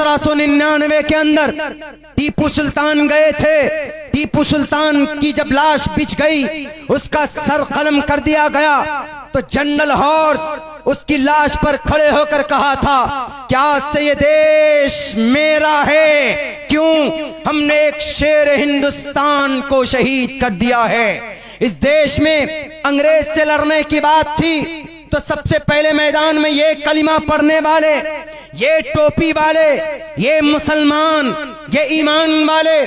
1799 के अंदर टीपू सुल्तान गए थे। टीपू सुल्तान की जब लाश बिछ गई, उसका सर कलम कर दिया गया, तो जनरल हॉर्स उसकी लाश पर खड़े होकर कहा था, क्या से ये देश मेरा है? क्यों? हमने एक शेर हिंदुस्तान को शहीद कर दिया है। इस देश में अंग्रेज से लड़ने की बात थी तो सबसे पहले मैदान में ये कलिमा पढ़ने वाले, ये टोपी वाले, ये मुसलमान, ये ईमान वाले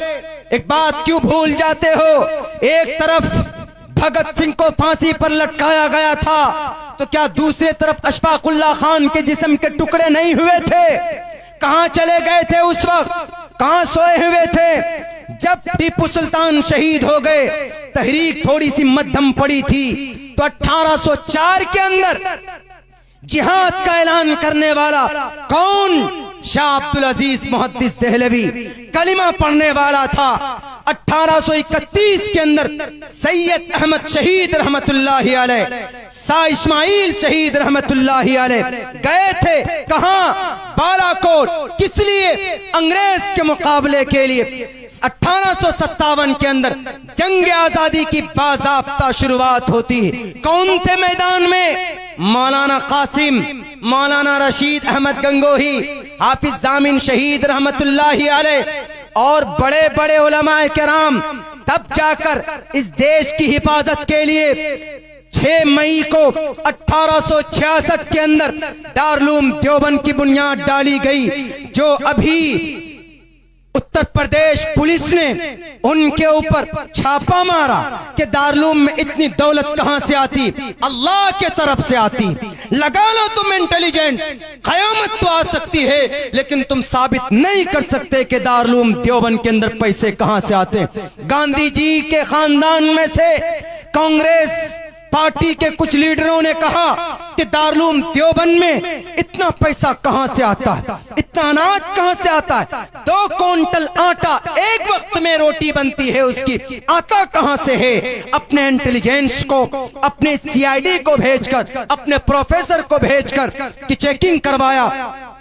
एक बात क्यों भूल जाते हो? एक तरफ भगत सिंह को फांसी पर लटकाया गया था, तो क्या दूसरी तरफ अशफाकुल्लाह खान के जिस्म के टुकड़े नहीं हुए थे? कहां चले गए थे उस वक्त? कहां सोए हुए थे? जब टीपू सुल्तान शहीद हो गए, तहरीक थोड़ी सी मध्यम पड़ी थी, तो 1804 के अंदर जिहाद का ऐलान करने वाला कौन? शाह अब्दुल अजीज मुहद्दिस देहलवी कलिमा पढ़ने वाला था। 1831 के अंदर सैयद अहमद शहीद रहमतुल्लाहि अलैह, शाह इस्माइल शहीद रहमतुल्लाहि अलैह गए थे कहां? बालाकोट। किस लिए? अंग्रेज के मुकाबले के लिए। 1857 के अंदर जंग आजादी की बाज़ाब्ता शुरुआत होती है। कौन थे मैदान में? मौलाना कासिम, मौलाना रशीद अहमद गंगोही, हाफिज जामिन शहीद रहमतुल्लाहि अलैह और बड़े बड़े उलमाए किराम। तब जाकर इस देश की हिफाजत के लिए 6 मई को 1866 के अंदर दारुल देवबंद की बुनियाद डाली गई, जो अभी उत्तर प्रदेश पुलिस ने उनके ऊपर छापा मारा कि दारुल में इतनी दौलत कहां से आती? अल्लाह के तरफ से आती। लगा लो तुम इंटेलिजेंस, कयामत तो आ सकती है, लेकिन तुम साबित नहीं कर सकते कि दारुल देवबंद के अंदर पैसे कहां से आते। गांधी जी के खानदान में से कांग्रेस पार्टी के कुछ लीडरों ने कहा कि दारुल देवबंद में इतना पैसा कहां से आता है, इतना अनाज कहां से आता है? 2 क्विंटल आटा एक वक्त में रोटी बनती है, उसकी आता कहां से है? अपने इंटेलिजेंस को, अपने सीआईडी को भेजकर, अपने प्रोफेसर को भेजकर कि चेकिंग करवाया।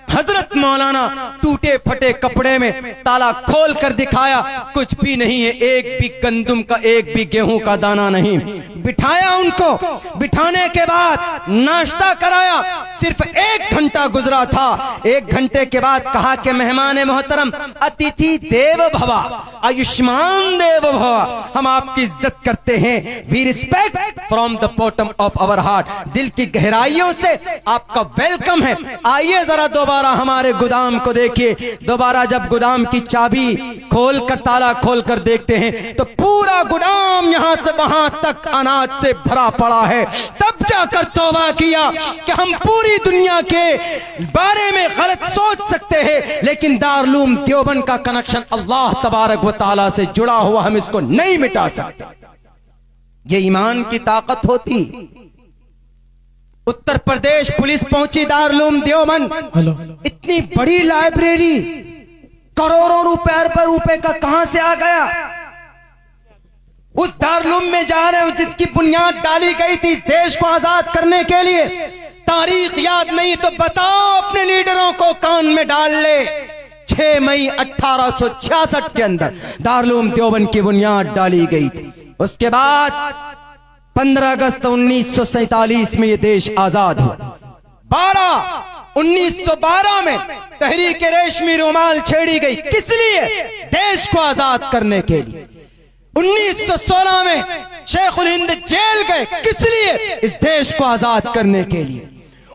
हजरत मौलाना टूटे फटे कपड़े में ताला खोल कर दिखाया, कुछ भी नहीं है, एक भी गंदुम का, एक भी गेहूं का दाना नहीं। बिठाया उनको, बिठाने के बाद नाश्ता कराया। सिर्फ 1 घंटा गुजरा था। 1 घंटे के बाद कहा कि मेहमान मोहतरम, अतिथि देव भवा, आयुष्मान देव भवा, हम आपकी इज्जत करते हैं। We respect from the bottom of our heart, दिल की गहराइयों से आपका वेलकम है। आइए जरा दोबारा हमारे गोदाम को देखिए। दोबारा जब गोदाम की चाबी खोल कर, ताला खोल कर देखते हैं तो पूरा गोदाम यहां से वहां तक अनाज से भरा पड़ा है। तब जाकर तौबा किया कि हम पूरी दुनिया के बारे में गलत सोच सकते हैं, लेकिन दारुल देवबंद का कनेक्शन अल्लाह तबारक व तआला से जुड़ा हुआ, हम इसको नहीं मिटा सकते। ये ईमान की ताकत होती। उत्तर प्रदेश पुलिस पहुंची दारुल देवबंद। इतनी बड़ी लाइब्रेरी करोड़ों रुपए का कहां से आ गया? उस दारुल में जा रहे हो जिसकी बुनियाद डाली गई थी इस देश को आजाद करने के लिए। तारीख याद नहीं तो बताओ, अपने लीडरों को कान में डाल ले। 6 मई 1866 के अंदर दारुल देवबंद की बुनियाद डाली गई थी। उसके बाद 15 अगस्त 1947 में यह देश आजाद हुआ। 1912 में तहरीक रेशमी रुमाल छेड़ी गई। किस लिए? देश को आजाद करने के लिए। 1916 में शेखुल हिंद जेल गए। किस लिए? इस देश को आजाद करने के लिए।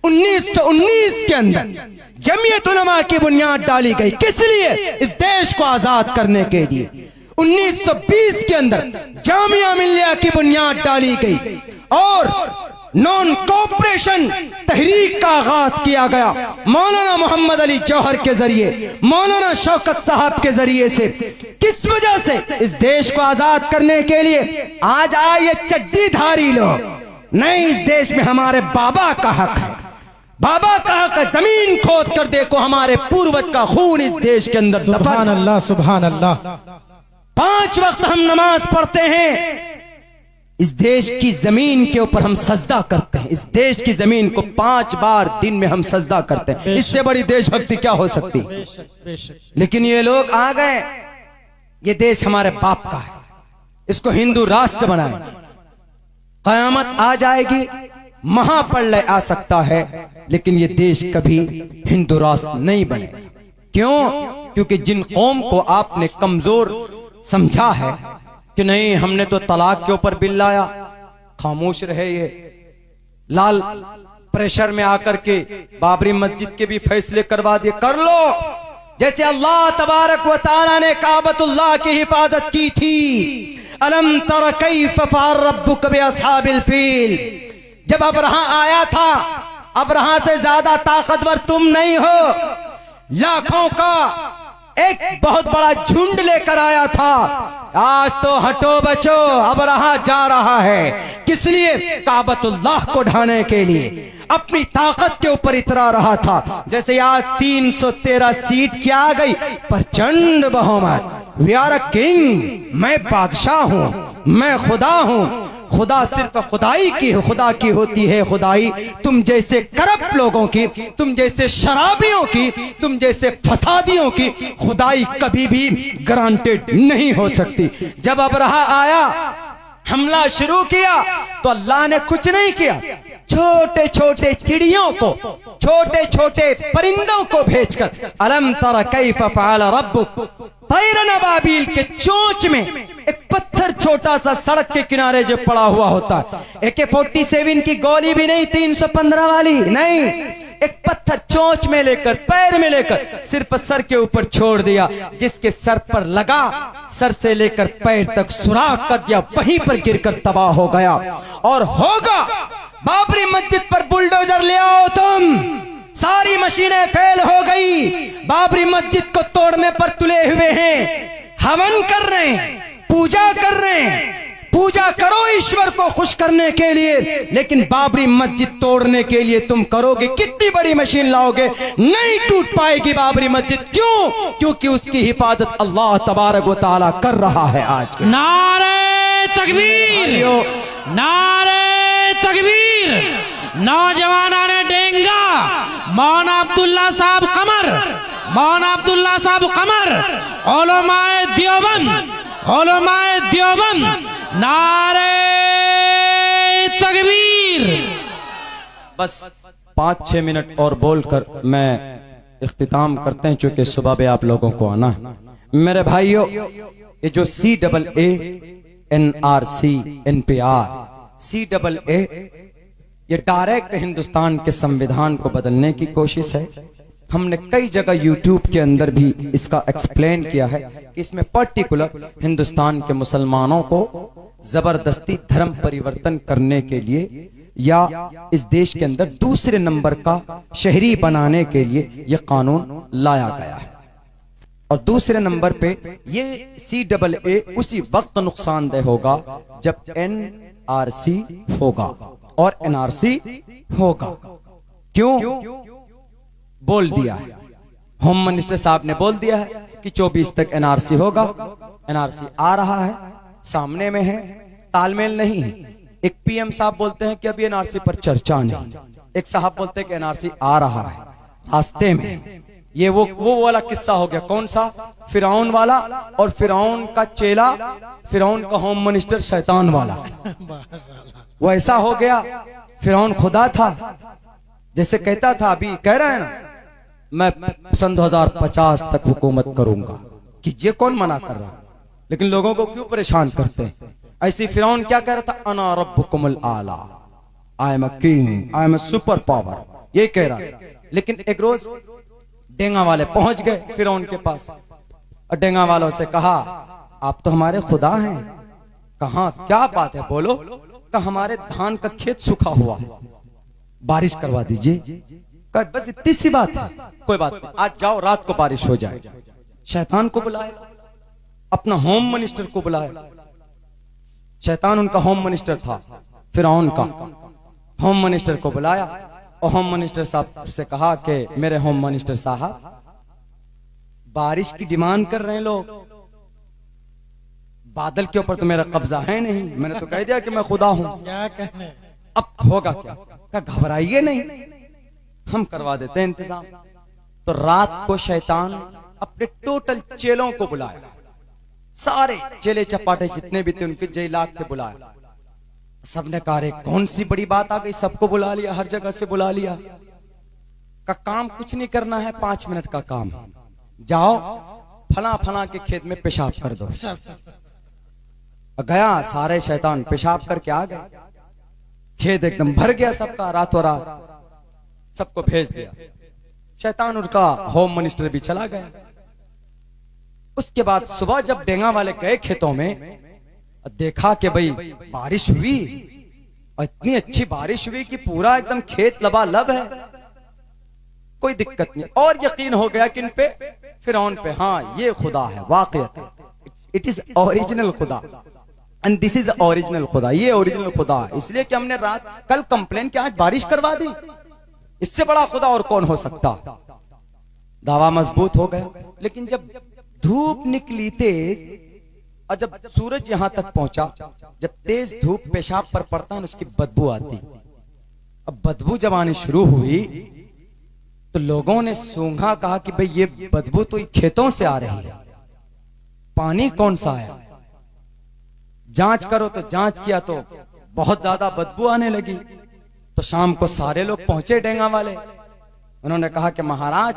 1919 के अंदर जमीयत उलमा की बुनियाद डाली गई। किस लिए? इस देश को आजाद करने के लिए। 1920 के अंदर जामिया मिल्लिया की बुनियाद डाली गई और नॉन कोऑपरेशन तहरीक का आगाज किया गया। मौलाना मोहम्मद अली जौहर के जरिए, मौलाना शौकत साहब के जरिए से। किस वजह से? इस देश को आजाद करने के लिए। आज आए चड्डीधारी लोग नहीं, इस देश में हमारे बाबा का हक है। बाबा का हक है। जमीन खोद कर देखो, हमारे पूर्वज का खून इस देश के अंदर। सुभान अल्लाह, सुभान अल्लाह। 5 वक्त हम नमाज पढ़ते हैं। इस देश की जमीन के ऊपर हम सजदा करते हैं। इस देश की जमीन को 5 बार दिन में हम सजदा करते हैं। इससे बड़ी देशभक्ति क्या हो सकती? लेकिन ये लोग आ गए, ये देश हमारे बाप का है, इसको हिंदू राष्ट्र बनाए। कयामत आ जाएगी, महाप्रलय आ सकता है, लेकिन ये देश कभी हिंदू राष्ट्र नहीं बने। क्यों? क्योंकि जिन कौम को आपने कमजोर समझा है कि नहीं हमने तो तलाक के ऊपर बिल लाया, खामोश रहे। ये लाल प्रेशर में आकर के बाबरी मस्जिद के भी फैसले करवा दिए। कर लो, जैसे अल्लाह तबारक व तआला ने काबतुल्लाह की हिफाजत की थी। अलम तर कैफ फअल रब्बुक बिअस्हाबिल फील। जब अबरहा आया था, अबरहा से ज्यादा ताकतवर तुम नहीं हो, लाखों का एक बहुत बड़ा झुंड लेकर आया था। आज तो हटो बचो, अबरहा जा रहा है। किस लिए? काबतुल्लाह को ढाने के लिए, अपनी ताकत के ऊपर इतरा रहा था। जैसे आज 313 सीट क्या आ गई, प्रचंड बहुमत। वी आर अ किंग, मैं बादशाह हूं, मैं खुदा हूं। खुदा सिर्फ खुदाई की, खुदा की होती है खुदाई। तुम जैसे करप्ट लोगों की, तुम जैसे शराबियों की, तुम जैसे फसादियों की खुदाई कभी भी ग्रांटेड नहीं हो सकती। जब अबरहा आया, हमला शुरू किया, तो अल्लाह ने कुछ नहीं किया। छोटे छोटे चिड़ियों को, छोटे छोटे परिंदों को भेजकर, अलम तरा कैफ फअल रब्बुक तैरन अबाबील के चोंच में एक पत्थर छोटा सा सड़क के किनारे जो पड़ा हुआ होता है, AK-47 की गोली भी नहीं, 315 वाली नहीं, एक पत्थर चोंच में लेकर, पैर में लेकर सिर्फ सर के ऊपर छोड़ दिया। जिसके सर पर लगा, सर से लेकर पैर तक सुराख कर दिया, वहीं पर गिरकर तबाह हो गया। और होगा, बाबरी मस्जिद पर बुलडोजर ले आओ तुम, सारी मशीनें फेल हो गई। बाबरी मस्जिद को तोड़ने पर तुले हुए हैं, हवन कर रहे हैं, पूजा कर रहे हैं। पूजा करो ईश्वर को खुश करने के लिए, लेकिन बाबरी मस्जिद तोड़ने के लिए तुम करोगे, कितनी बड़ी मशीन लाओगे, नहीं टूट पाएगी बाबरी मस्जिद। क्यों? क्योंकि उसकी हिफाजत अल्लाह तबारक व तआला कर रहा है। आज नारे तकबीर, नारे तकबीर। नौजवाना ने डेंगा, मौलाना अब्दुल्ला साहब कमर, मौलाना अब्दुल्ला साहब कमर, उलमाए देवबंद, उलमाए देवबंद, नारे तकबीर। बस 5-6 मिनट और बोलकर मैं इख्तिताम करते हैं, चूंकि सुबह भी आप लोगों को आना है। मेरे भाइयों, ये जो CAA, NRC, NPR, CAA, ये डायरेक्ट हिंदुस्तान के संविधान को बदलने की कोशिश है। हमने कई जगह YouTube के अंदर भी इसका एक्सप्लेन किया है कि इसमें पर्टिकुलर हिंदुस्तान के मुसलमानों को जबरदस्ती धर्म परिवर्तन करने के लिए या इस देश के अंदर दूसरे नंबर का शहरी बनाने के लिए यह कानून लाया गया है। और दूसरे नंबर पे ये CAA उसी वक्त नुकसानदेह होगा जब NRC होगा और NRC होगा। क्यों? बोल दिया है, होम मिनिस्टर साहब ने बोल दिया है कि 24 तक NRC होगा। NRC आ रहा है, सामने में है, तालमेल नहीं है। एक PM साहब बोलते हैं कि अभी NRC पर चर्चा नहीं, एक साहब बोलते हैं कि NRC आ रहा है रास्ते में। ये वो वाला किस्सा हो गया। कौन सा? फिरौन वाला, और फिरौन का चेला, फिरौन का होम मिनिस्टर शैतान वाला। वो ऐसा हो गया, फिरौन खुदा था, जैसे कहता था, अभी कह रहा है ना, मैं सन 2050 तक हुकूमत करूंगा। कि ये कौन मना कर रहा? लेकिन लोगों को क्यों परेशान करते हैं? ऐसे फिरौन क्या कह रहा था? अना रब्बुकुमुल आला, I am a king, I am a super power, ये कह रहा था। लेकिन एक रोज डेंगा वाले पहुंच गए फिरौन के पास, और डेंगा वालों से कहा, आप तो हमारे खुदा हैं। कहा क्या बात है, बोलो। कहा हमारे धान का खेत सूखा हुआ है, बारिश करवा दीजिए। कहा बस इतनी सी बात है, कोई बात नहीं, आज जाओ, रात को बारिश हो जाए। शैतान को बुलाया, अपना होम मिनिस्टर को बुलाया। शैतान उनका होम मिनिस्टर था, फिरौन का होम मिनिस्टर को बुलाया और होम मिनिस्टर साहब से कहा कि मेरे होम मिनिस्टर साहब, बारिश की डिमांड कर रहे हैं लोग, बादल के ऊपर तो मेरा कब्जा है नहीं, मैंने तो कह दिया कि मैं खुदा हूं। क्या कहने, अब होगा क्या? क्या घबराइए नहीं, हम करवा देते हैं इंतजाम। तो रात को शैतान अपने टोटल चेलों को बुलाया, सारे चेले चपाटे जितने भी थे उनके जयलाग थे बुलाया। सबने कहा रे कौन सी बड़ी बात आ गई, सबको बुला लिया, हर जगह से बुला लिया। का काम कुछ नहीं करना है, 5 मिनट का काम, जाओ फला फला के खेत में पेशाब कर दो। गया, सारे शैतान पेशाब करके आ गए, खेत एकदम भर गया सबका, रातों रात सबको भेज दिया। शैतान उनका होम मिनिस्टर भी चला गया। उसके बाद सुबह जब डेंगा वाले गए खेतों में, देखा कि भाई बारिश हुई और इतनी अच्छी बारिश हुई कि पूरा एकदम खेत लबालब है, कोई दिक्कत नहीं। और यकीन हो गया किन पे? फिरौन पे। हाँ ये खुदा है वाकई, इट इज ओरिजिनल खुदा एंड दिस इज ओरिजिनल खुदा, ये ओरिजिनल खुदा है। इसलिए कि हमने कल कंप्लेन किया, आज बारिश करवा दी, इससे बड़ा खुदा और कौन हो सकता। दावा मजबूत हो गया। लेकिन जब धूप निकली तेज और जब सूरज यहां तक पहुंचा, जब तेज धूप पेशाब पर पड़ता है उसकी बदबू आती। अब बदबू जब आनी शुरू हुई तो लोगों ने सूंघा, कहा कि भाई ये बदबू तो खेतों से आ रही है, पानी कौन सा है? जांच करो, तो जांच किया तो बहुत ज्यादा बदबू आने लगी। तो शाम को सारे लोग पहुंचे डेंगा वाले, उन्होंने कहा कि महाराज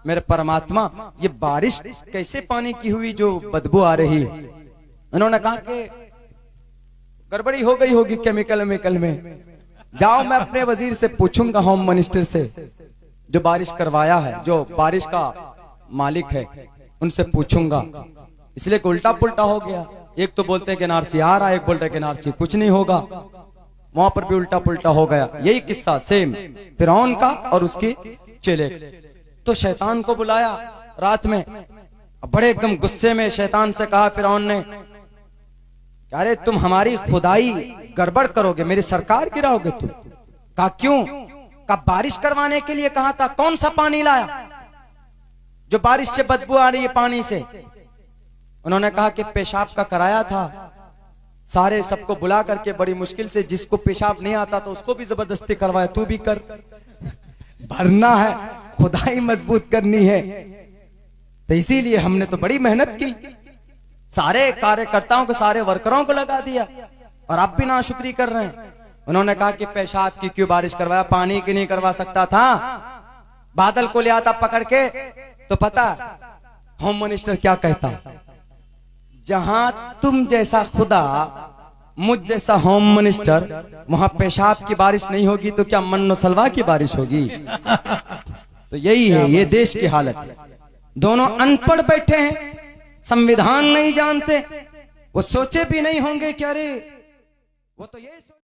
मेरे परमात्मा, ये बारिश कैसे पानी की हुई जो बदबू आ रही? उन्होंने कहा कि गड़बड़ी हो गई होगी केमिकल में, जाओ मैं अपने वजीर से पूछूंगा, होम मिनिस्टर से जो बारिश करवाया है, जो बारिश का मालिक है, उनसे पूछूंगा। इसलिए कि उल्टा पुल्टा हो गया। एक तो बोलते हैं कि एनआरसी आ रहा है, एक बोलते हैं कि एनआरसी कुछ नहीं होगा, वहां पर भी उल्टा पुल्टा हो गया। यही किस्सा सेम फिरौन का और उसके चेले। तो शैतान को बुलाया रात में, बड़े एकदम गुस्से में शैतान से कहा फिरौन ने, अरे तुम हमारी खुदाई गड़बड़ करोगे, मेरी सरकार गिराओगे तुम। कहा क्यों? का बारिश करवाने के लिए कहा था, कौन सा पानी लाया जो बारिश से बदबू आ रही है पानी से? उन्होंने कहा कि पेशाब का कराया था, सारे सबको बुला करके बड़ी मुश्किल से, जिसको पेशाब नहीं आता तो उसको भी जबरदस्ती करवाया, तू भी कर, भरना है, खुदाई मजबूत करनी है। तो इसीलिए हमने तो बड़ी मेहनत की, सारे कार्यकर्ताओं को, सारे वर्करों को लगा दिया, और आप भी नाशुक्री कर रहे हैं। उन्होंने कहा कि पेशाब की क्यों बारिश करवाया, पानी की नहीं करवा सकता था? बादल को ले आता पकड़ के, तो पता होम मिनिस्टर क्या कहता, जहां तुम जैसा खुदा, मुझ जैसा होम मिनिस्टर, वहां पेशाब की बारिश नहीं होगी तो क्या मन्नो सलवा की बारिश होगी? तो यही है ये देश की हालत। दोनों अनपढ़ बैठे हैं, संविधान नहीं जानते, वो सोचे भी नहीं होंगे कि अरे वो तो ये